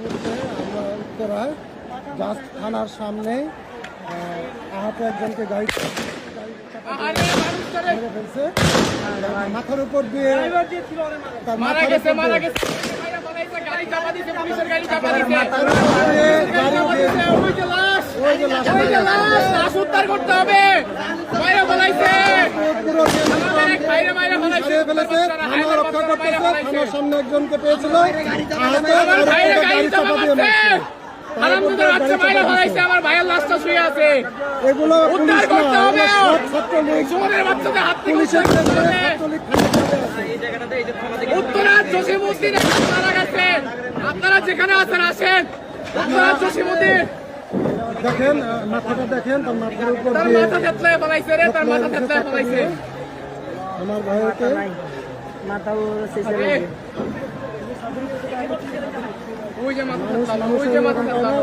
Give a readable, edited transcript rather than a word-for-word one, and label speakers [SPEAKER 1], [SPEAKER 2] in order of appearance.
[SPEAKER 1] মুহূর্তে আমরা উত্তরায় জাস্ট থানার সামনে আহত একজনকে গাড়ি মেরে ফেলছে। মাথার উপর দিয়ে তার মাথার উপর দিয়ে
[SPEAKER 2] করতে হবে।
[SPEAKER 1] রক্ষা করতেছে, থানার সামনে একজনকে পেয়েছিল
[SPEAKER 2] আমার ভাইয়ের লাশটা শুয়ে আছে,
[SPEAKER 1] এগুলো
[SPEAKER 2] উদ্ধার করতে হবে। উত্তরার জসিমউদ্দিন মারা গেছে। আপনারা যেখানে আছেন আসেন। উত্তরার জসিমউদ্দিন
[SPEAKER 1] দেখেন, মাথাটা দেখেন, তার মাথার উপর
[SPEAKER 2] তার
[SPEAKER 1] দিয়ে
[SPEAKER 2] মাথা থেতলে ফলাইছে রে, তার মাথা থেতলে ফলাইছে।
[SPEAKER 1] আমার ভাইকে
[SPEAKER 2] ওই যে মাথা থেতলানো, ওই যে মাথা থেতলানো।